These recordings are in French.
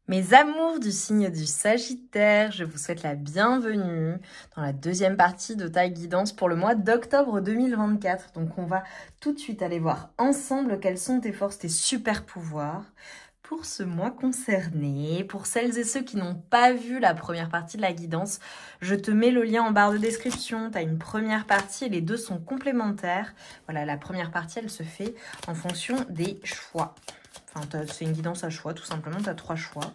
Mes amours du signe du Sagittaire, je vous souhaite la bienvenue dans la deuxième partie de ta guidance pour le mois d'octobre 2024. Donc on va tout de suite aller voir ensemble quelles sont tes forces, tes super pouvoirs pour ce mois concerné. Pour celles et ceux qui n'ont pas vu la première partie de la guidance, je te mets le lien en barre de description. Tu as une première partie et les deux sont complémentaires. Voilà, la première partie, elle se fait en fonction des choix. Enfin, c'est une guidance à choix, tout simplement, tu as 3 choix.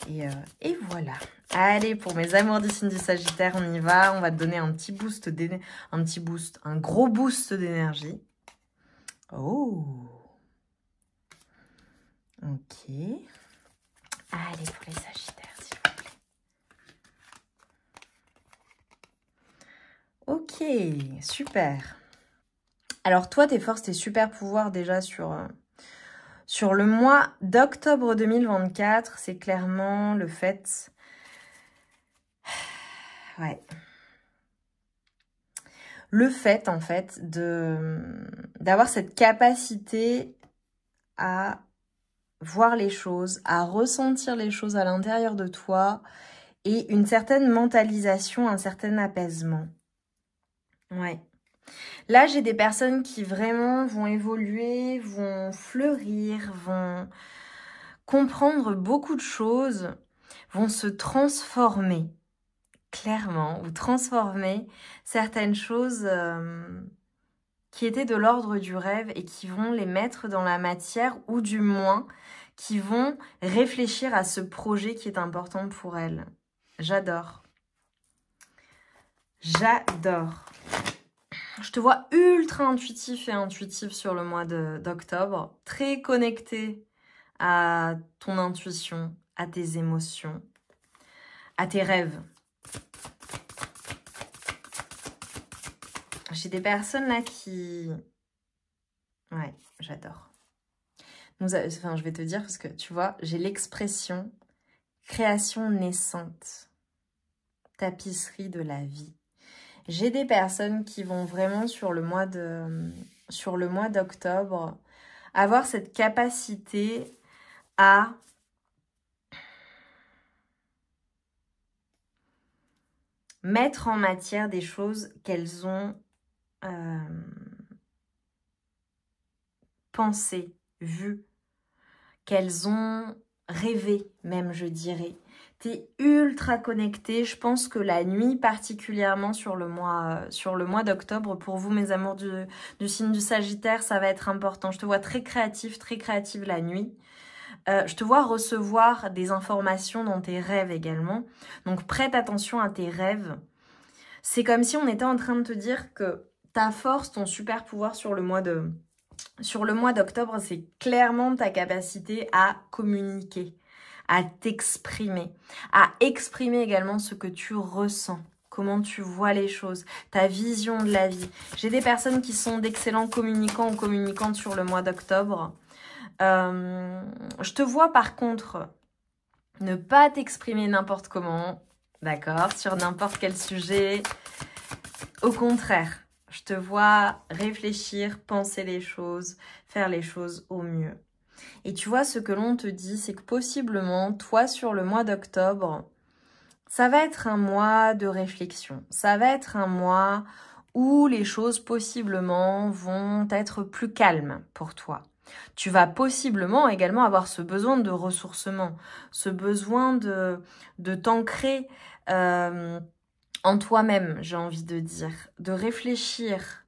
Et voilà. Allez, pour mes amours du signe du Sagittaire, on y va. On va te donner un petit boost, un gros boost d'énergie. Oh. Ok. Allez, pour les Sagittaires, s'il vous plaît. Ok, super. Alors toi, tes forces, tes super pouvoirs déjà sur le mois d'octobre 2024, c'est clairement le fait... Ouais. Le fait, en fait, d'avoir cette capacité à voir les choses, à ressentir les choses à l'intérieur de toi et une certaine mentalisation, un certain apaisement. Ouais. Là, j'ai des personnes qui vraiment vont évoluer, vont fleurir, vont comprendre beaucoup de choses, vont se transformer, clairement, ou transformer certaines choses qui étaient de l'ordre du rêve et qui vont les mettre dans la matière, ou du moins, qui vont réfléchir à ce projet qui est important pour elles. J'adore. J'adore. Je te vois ultra intuitif et intuitive sur le mois d'octobre, très connecté à ton intuition, à tes émotions, à tes rêves. J'ai des personnes là qui... Ouais, j'adore. Enfin, je vais te dire parce que, tu vois, j'ai l'expression création naissante, tapisserie de la vie. J'ai des personnes qui vont vraiment sur le mois d'octobre avoir cette capacité à mettre en matière des choses qu'elles ont pensées, vues, qu'elles ont rêvé même, je dirais. T'es ultra connecté. Je pense que la nuit, particulièrement sur le mois d'octobre, pour vous, mes amours du signe du Sagittaire, ça va être important. Je te vois très créative la nuit. Je te vois recevoir des informations dans tes rêves également. Donc, prête attention à tes rêves. C'est comme si on était en train de te dire que ta force, ton super pouvoir sur le mois d'octobre, c'est clairement ta capacité à communiquer, à t'exprimer, à exprimer également ce que tu ressens, comment tu vois les choses, ta vision de la vie. J'ai des personnes qui sont d'excellents communicants ou communicantes sur le mois d'octobre. Je te vois par contre ne pas t'exprimer n'importe comment, d'accord, sur n'importe quel sujet. Au contraire, je te vois réfléchir, penser les choses, faire les choses au mieux. Et tu vois, ce que l'on te dit, c'est que possiblement, toi, sur le mois d'octobre, ça va être un mois de réflexion. Ça va être un mois où les choses, possiblement, vont être plus calmes pour toi. Tu vas possiblement également avoir ce besoin de ressourcement, ce besoin de t'ancrer en toi-même, j'ai envie de dire, de réfléchir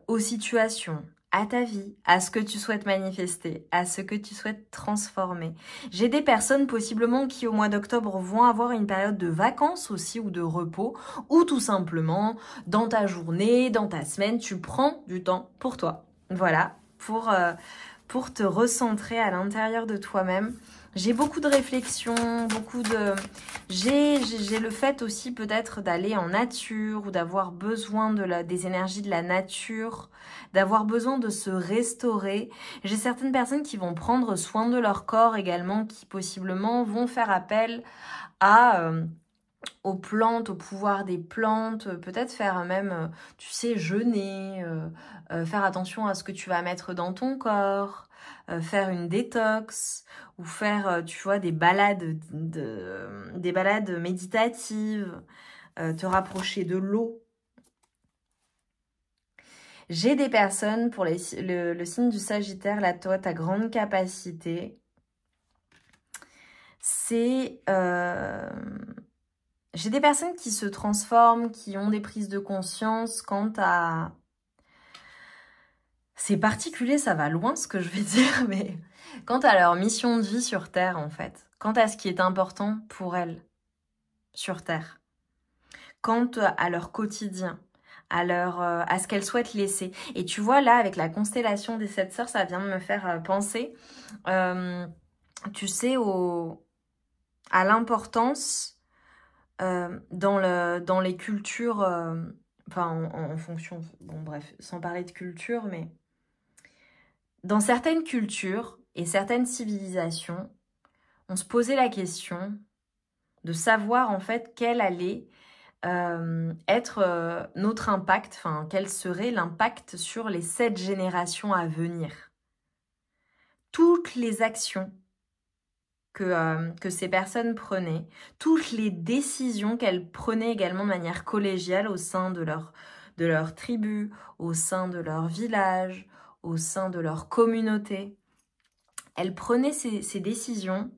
aux situations, à ta vie, à ce que tu souhaites manifester, à ce que tu souhaites transformer. J'ai des personnes possiblement qui au mois d'octobre vont avoir une période de vacances aussi ou de repos, ou tout simplement dans ta journée, dans ta semaine, tu prends du temps pour toi. Voilà, pour te recentrer à l'intérieur de toi-même. J'ai beaucoup de réflexions, j'ai le fait aussi peut-être d'aller en nature ou d'avoir besoin des énergies de la nature, d'avoir besoin de se restaurer. J'ai certaines personnes qui vont prendre soin de leur corps également, qui possiblement vont faire appel aux plantes, au pouvoir des plantes, peut-être faire même, tu sais, jeûner, faire attention à ce que tu vas mettre dans ton corps. faire une détox ou faire, tu vois, des balades, des balades méditatives, te rapprocher de l'eau. J'ai des personnes, pour le signe du Sagittaire, là, toi, ta grande capacité, c'est... j'ai des personnes qui se transforment, qui ont des prises de conscience quant à... C'est particulier, ça va loin ce que je vais dire, mais quant à leur mission de vie sur Terre, en fait. Quant à ce qui est important pour elles sur Terre. Quant à leur quotidien. À ce qu'elles souhaitent laisser. Et tu vois, là, avec la constellation des 7 sœurs, ça vient de me faire penser, tu sais, à l'importance dans les cultures, enfin, en fonction, bon bref, sans parler de culture, mais dans certaines cultures et certaines civilisations, on se posait la question de savoir, en fait, quel allait être notre impact, enfin, quel serait l'impact sur les 7 générations à venir. Toutes les actions que ces personnes prenaient, toutes les décisions qu'elles prenaient également de manière collégiale au sein de leur tribu, au sein de leur village, au sein de leur communauté. Elles prenaient ces décisions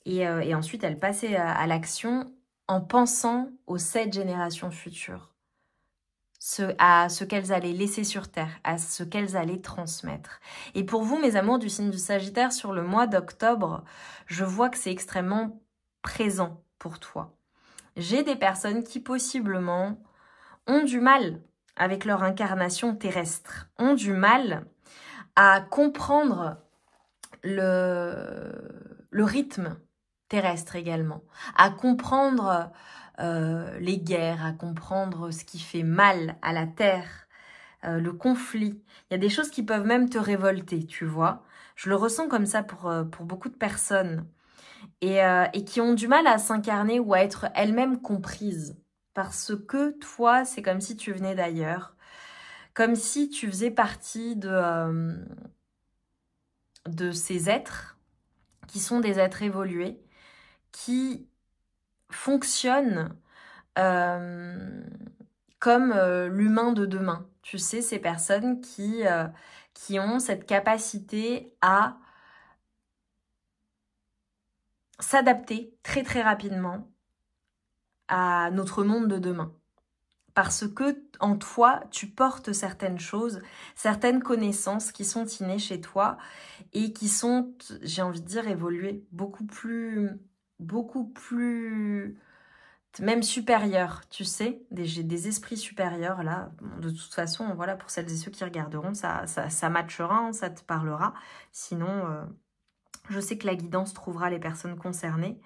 et ensuite elles passaient à l'action en pensant aux 7 générations futures, à ce qu'elles allaient laisser sur Terre, à ce qu'elles allaient transmettre. Et pour vous, mes amours du signe du Sagittaire, sur le mois d'octobre, je vois que c'est extrêmement présent pour toi. J'ai des personnes qui possiblement ont du mal avec leur incarnation terrestre, ont du mal à comprendre le rythme terrestre également, à comprendre les guerres, à comprendre ce qui fait mal à la terre, le conflit. Il y a des choses qui peuvent même te révolter, tu vois. Je le ressens comme ça pour beaucoup de personnes et qui ont du mal à s'incarner ou à être elles-mêmes comprises. Parce que toi, c'est comme si tu venais d'ailleurs, comme si tu faisais partie de ces êtres qui sont des êtres évolués, qui fonctionnent comme l'humain de demain. Tu sais, ces personnes qui ont cette capacité à s'adapter très très rapidement à notre monde de demain. Parce que en toi, tu portes certaines choses, certaines connaissances qui sont innées chez toi et qui sont, j'ai envie de dire, évoluées beaucoup plus même supérieurs, tu sais, j'ai des esprits supérieurs là. De toute façon, voilà, pour celles et ceux qui regarderont, ça matchera, hein, ça te parlera. Sinon, je sais que la guidance trouvera les personnes concernées.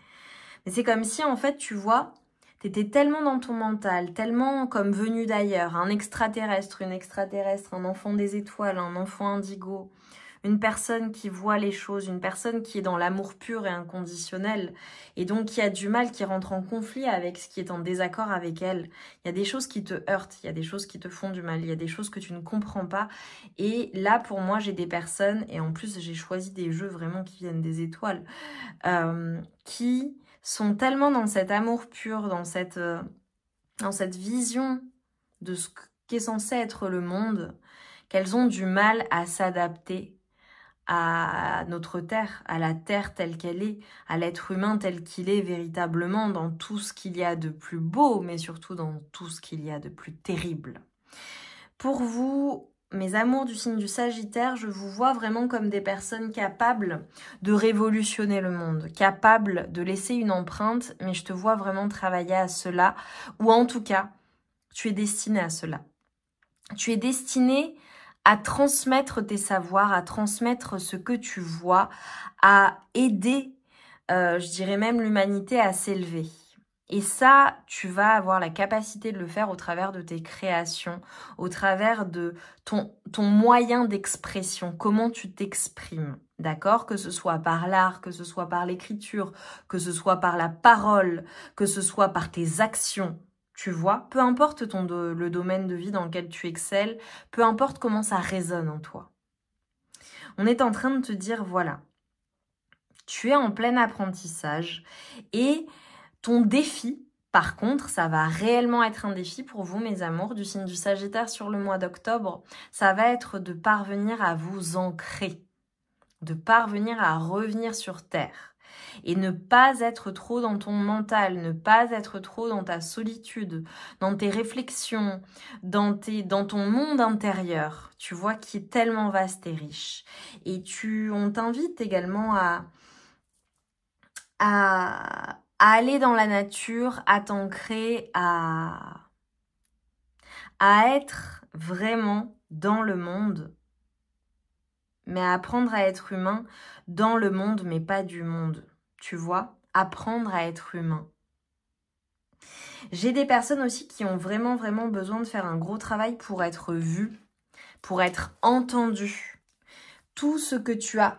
Mais c'est comme si, en fait, tu vois, t'étais tellement dans ton mental, tellement comme venu d'ailleurs, un extraterrestre, une extraterrestre, un enfant des étoiles, un enfant indigo, une personne qui voit les choses, une personne qui est dans l'amour pur et inconditionnel, et donc qui a du mal, qui rentre en conflit avec ce qui est en désaccord avec elle. Il y a des choses qui te heurtent, il y a des choses qui te font du mal, il y a des choses que tu ne comprends pas. Et là, pour moi, j'ai des personnes, et en plus, j'ai choisi des jeux vraiment qui viennent des étoiles, qui sont tellement dans cet amour pur, dans cette vision de ce qu'est censé être le monde, qu'elles ont du mal à s'adapter à notre terre, à la terre telle qu'elle est, à l'être humain tel qu'il est véritablement, dans tout ce qu'il y a de plus beau, mais surtout dans tout ce qu'il y a de plus terrible. Pour vous, mes amours du signe du Sagittaire, je vous vois vraiment comme des personnes capables de révolutionner le monde, capables de laisser une empreinte, mais je te vois vraiment travailler à cela, ou en tout cas, tu es destiné à cela. Tu es destiné à transmettre tes savoirs, à transmettre ce que tu vois, à aider, je dirais même l'humanité à s'élever. Et ça, tu vas avoir la capacité de le faire au travers de tes créations, au travers de ton moyen d'expression, comment tu t'exprimes, d'accord? Que ce soit par l'art, que ce soit par l'écriture, que ce soit par la parole, que ce soit par tes actions. Tu vois, peu importe le domaine de vie dans lequel tu excelles, peu importe comment ça résonne en toi. On est en train de te dire, voilà, tu es en plein apprentissage et ton défi, par contre, ça va réellement être un défi pour vous, mes amours, du signe du Sagittaire sur le mois d'octobre. Ça va être de parvenir à vous ancrer, de parvenir à revenir sur Terre et ne pas être trop dans ton mental, ne pas être trop dans ta solitude, dans tes réflexions, dans ton monde intérieur, tu vois, qui est tellement vaste et riche. Et on t'invite également à aller dans la nature, à t'ancrer, à être vraiment dans le monde, mais à apprendre à être humain dans le monde, mais pas du monde. Tu vois, apprendre à être humain. J'ai des personnes aussi qui ont vraiment besoin de faire un gros travail pour être vues, pour être entendues. Tout ce que tu as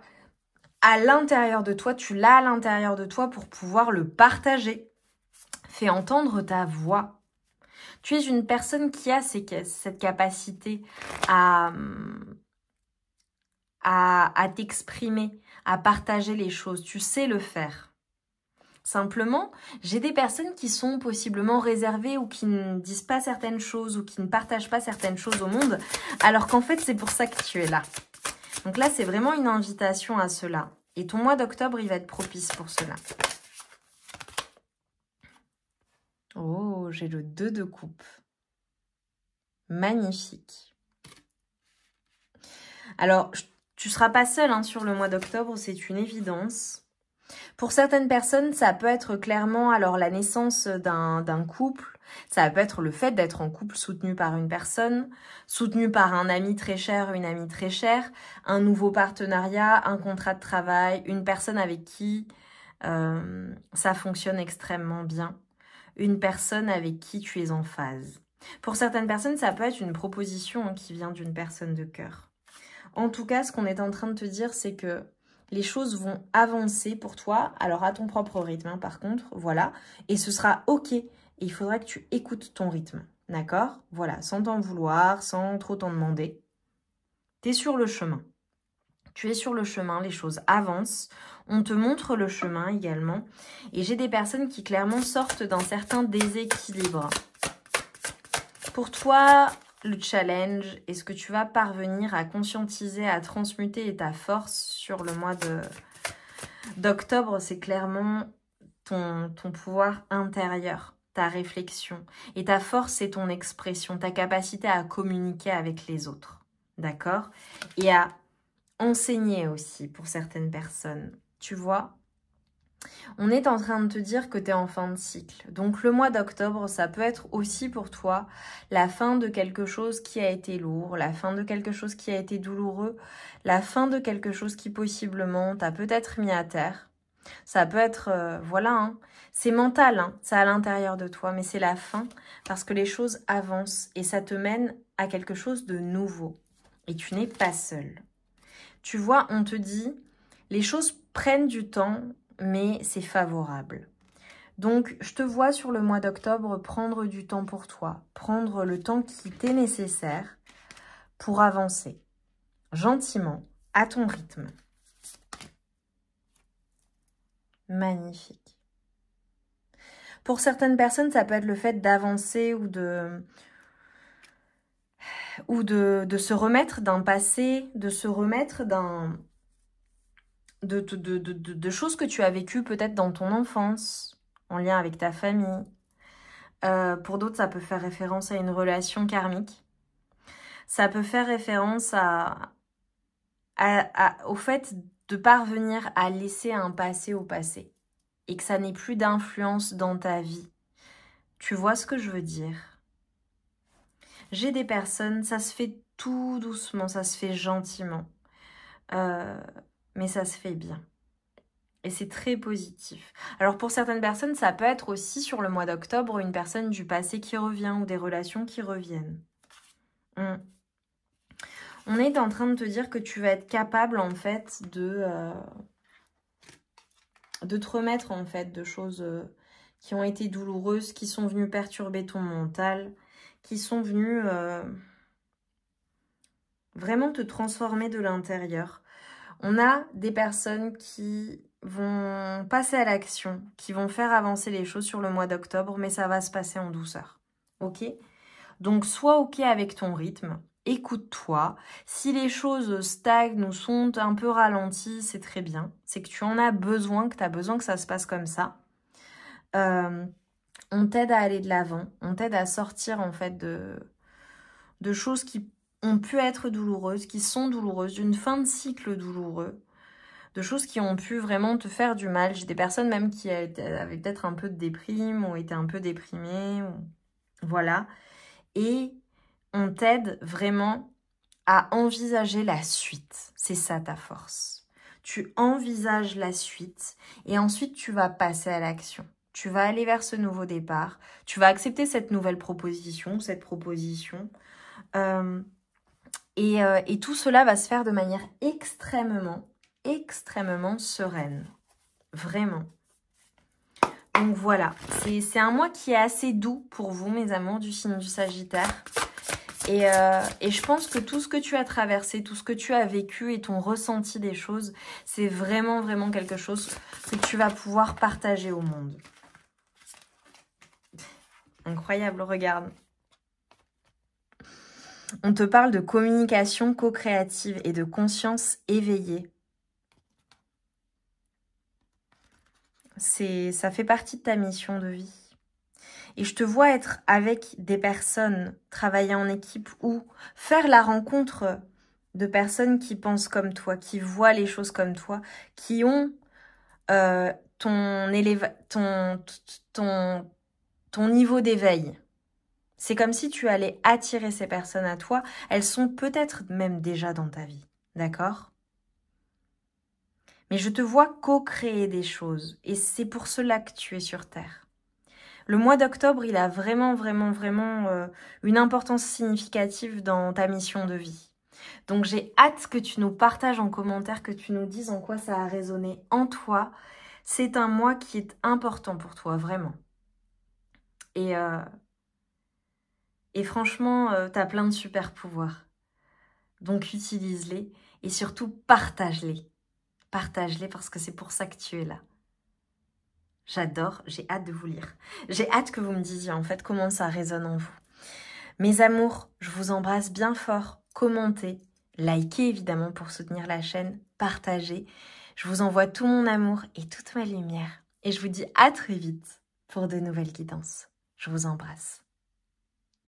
à l'intérieur de toi, tu l'as à l'intérieur de toi pour pouvoir le partager. Fais entendre ta voix. Tu es une personne qui a cette capacité à t'exprimer, à partager les choses. Tu sais le faire. Simplement, j'ai des personnes qui sont possiblement réservées ou qui ne disent pas certaines choses ou qui ne partagent pas certaines choses au monde, alors qu'en fait, c'est pour ça que tu es là. Donc là, c'est vraiment une invitation à cela. Et ton mois d'octobre, il va être propice pour cela. Oh, j'ai le 2 de coupe. Magnifique. Alors, tu ne seras pas seule hein, sur le mois d'octobre, c'est une évidence. Pour certaines personnes, ça peut être clairement alors la naissance d'un couple. Ça peut être le fait d'être en couple soutenu par une personne, soutenu par un ami très cher, une amie très chère, un nouveau partenariat, un contrat de travail, une personne avec qui ça fonctionne extrêmement bien, une personne avec qui tu es en phase. Pour certaines personnes, ça peut être une proposition hein, qui vient d'une personne de cœur. En tout cas, ce qu'on est en train de te dire, c'est que les choses vont avancer pour toi, alors à ton propre rythme, hein, par contre, voilà. Et ce sera OK. Et il faudra que tu écoutes ton rythme, d'accord? Voilà, sans t'en vouloir, sans trop t'en demander. Tu es sur le chemin. Tu es sur le chemin, les choses avancent. On te montre le chemin également. Et j'ai des personnes qui clairement sortent d'un certain déséquilibre. Pour toi, le challenge, est-ce que tu vas parvenir à conscientiser, à transmuter ta force sur le mois d'octobre? C'est clairement ton pouvoir intérieur, ta réflexion. Et ta force, c'est ton expression, ta capacité à communiquer avec les autres. D'accord? Et à enseigner aussi pour certaines personnes. Tu vois? On est en train de te dire que tu es en fin de cycle. Donc le mois d'octobre, ça peut être aussi pour toi la fin de quelque chose qui a été lourd, la fin de quelque chose qui a été douloureux, la fin de quelque chose qui possiblement t'a peut-être mis à terre. Ça peut être, voilà, hein, c'est mental, hein, c'est à l'intérieur de toi, mais c'est la fin parce que les choses avancent et ça te mène à quelque chose de nouveau. Et tu n'es pas seul. Tu vois, on te dit, les choses prennent du temps, mais c'est favorable. Donc, je te vois sur le mois d'octobre prendre du temps pour toi, prendre le temps qui t'est nécessaire pour avancer gentiment, à ton rythme. Magnifique. Pour certaines personnes, ça peut être le fait d'avancer ou de se remettre d'un passé, de se remettre de choses que tu as vécues peut-être dans ton enfance, en lien avec ta famille. Pour d'autres, ça peut faire référence à une relation karmique. Ça peut faire référence au fait de parvenir à laisser un passé au passé et que ça n'ait plus d'influence dans ta vie. Tu vois ce que je veux dire? J'ai des personnes, ça se fait tout doucement, ça se fait gentiment, mais ça se fait bien. Et c'est très positif. Alors pour certaines personnes, ça peut être aussi sur le mois d'octobre une personne du passé qui revient ou des relations qui reviennent. On est en train de te dire que tu vas être capable en fait de te remettre en fait de choses qui ont été douloureuses, qui sont venues perturber ton mental, qui sont venues vraiment te transformer de l'intérieur. On a des personnes qui vont passer à l'action, qui vont faire avancer les choses sur le mois d'octobre, mais ça va se passer en douceur. Ok? Donc, sois ok avec ton rythme. Écoute-toi. Si les choses stagnent ou sont un peu ralenties, c'est très bien. C'est que tu en as besoin, que tu as besoin que ça se passe comme ça. On t'aide à aller de l'avant. On t'aide à sortir en fait de choses qui ont pu être douloureuses, qui sont douloureuses, d'une fin de cycle douloureux, de choses qui ont pu vraiment te faire du mal. J'ai des personnes même qui avaient peut-être un peu de déprime, ou étaient un peu déprimées, voilà. Et on t'aide vraiment à envisager la suite. C'est ça ta force. Tu envisages la suite et ensuite tu vas passer à l'action. Tu vas aller vers ce nouveau départ. Tu vas accepter cette nouvelle proposition, cette proposition. Et tout cela va se faire de manière extrêmement sereine. Vraiment. Donc voilà, c'est un mois qui est assez doux pour vous, mes amours du signe du Sagittaire. Et je pense que tout ce que tu as traversé, tout ce que tu as vécu et ton ressenti des choses, c'est vraiment quelque chose que tu vas pouvoir partager au monde. Incroyable, regarde. On te parle de communication co-créative et de conscience éveillée. Ça fait partie de ta mission de vie. Et je te vois être avec des personnes, travailler en équipe ou faire la rencontre de personnes qui pensent comme toi, qui voient les choses comme toi, qui ont ton niveau d'éveil. C'est comme si tu allais attirer ces personnes à toi. Elles sont peut-être même déjà dans ta vie, d'accord ? Mais je te vois co-créer des choses et c'est pour cela que tu es sur Terre. Le mois d'octobre, il a vraiment une importance significative dans ta mission de vie. Donc j'ai hâte que tu nous partages en commentaire, que tu nous dises en quoi ça a résonné en toi. C'est un mois qui est important pour toi, vraiment. Et franchement, tu as plein de super pouvoirs. Donc utilise-les et surtout partage-les. Partage-les parce que c'est pour ça que tu es là. J'adore, j'ai hâte de vous lire. J'ai hâte que vous me disiez en fait comment ça résonne en vous. Mes amours, je vous embrasse bien fort. Commentez, likez évidemment pour soutenir la chaîne, partagez. Je vous envoie tout mon amour et toute ma lumière. Et je vous dis à très vite pour de nouvelles guidances. Je vous embrasse.